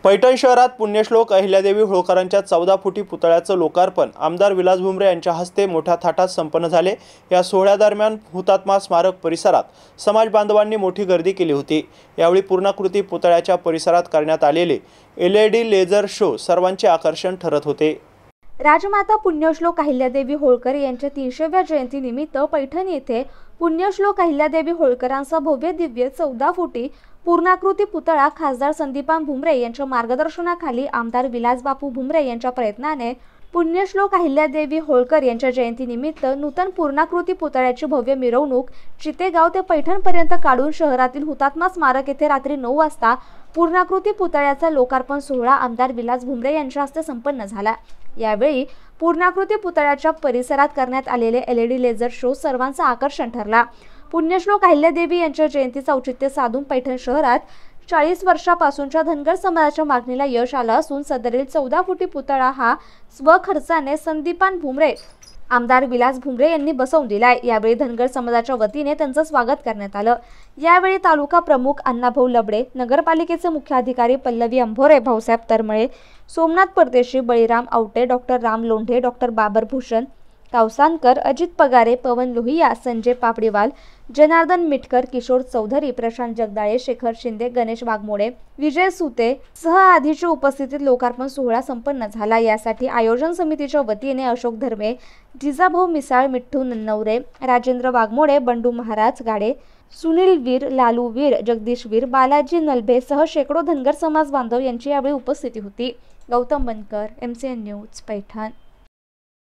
पैठण शहरात पुण्यश्लोक अहिल्यादेवी होळकरांच्या 14 फुटी पुतळ्याचं लोकार्पण आमदार विलास भुमरे यांच्या हस्ते मोठ्या थाटात संपन्न झाले। या सोहळ्यादरम्यान हुतात्मा स्मारक परिसरात समाज बांधवांनी मोठी गर्दी केली होती। यावेळी पूर्णाकृती पुतळ्याच्या परिसरात करण्यात आलेले LED लेझर शो सर्वांचे आकर्षण ठरत होते। राजमाता पुण्यश्लोक अहिल्यादेवी होळकर यांच्या 300व्या जयंतीनिमित्त पैठण येथे पुण्यश्लोक अहिल्यादेवी होळकरांचा भव्य दिव्य 14 फुटी पूर्णाकृती पुतळा खासदार संदीपान भुमरे यांच्या मार्गदर्शनाखाली आमदार विलास बापू भुमरे यांच्या प्रयत्नाने पुण्यश्लोक अहिल्यादेवी होळकर यांच्या जयंतीनिमित्त नूतन पूर्णाकृती पुतळ्याची भव्य मिरवणूक चितेगाव ते पैठण पर्यंत काढून शहरातील हुतात्मा स्मारक येथे रात्री 9 वाजता पूर्णाकृती पुतळ्याचा लोकार्पण सोहळा आमदार विलास भुमरे यांच्या हस्ते संपन्न झाला। यावेळी पूर्णाकृती पुतळ्याच्या परिसरात करण्यात आलेले LED लेझर शो सर्वांचं आकर्षण ठरला। पुण्यश्लोक अहिल्यादेवी यांच्या जयंतीचं औचित्य साधून पैठण शहरात 40 वर्षापासूनच्या धनगर समाजाच्या मागणीला यश आलं असून सदरील 14 फुटी पुतळा हा स्वखर्चाने संदीपान भुमरे आमदार विलास भुमरे यांनी बसवून दिलाय। यावेळी धनगर समाजाच्या वतीने त्यांचं स्वागत करण्यात आलं। यावेळी तालुका प्रमुख अण्णाभाऊ लबडे, नगरपालिकेचे मुख्य अधिकारी पल्लवी अंभोरे, भाऊसाहेब तरमळे, सोमनाथ परदेशी, बळीराम आवटे, डॉक्टर राम लोंढे, डॉक्टर बाबर भूषण कावसानकर, अजित पगारे, पवन लोहिया, संजय पापडीवाल, जनार्दन मिटकर, किशोर चौधरी, प्रशांत जगदाळे, शेखर शिंदे, गणेश वाघमोडे, विजय सुते सह आदींच्या उपस्थितीत लोकार्पण सोहळा संपन्न झाला। यासाठी आयोजन समितीच्या वतीने अशोक धर्मे, जिजाभाऊ मिसाळ, मिठ्ठू नन्नवरे, राजेंद्र वाघमोडे, बंडू महाराज गाडे, सुनील वीर, लालू वीर, जगदीश वीर, बालाजी नलभे सह शेकडो धनगर समाज बांधव यांची यावेळी उपस्थिती होती। गौतम बनकर, MCN न्यूज, पैठण।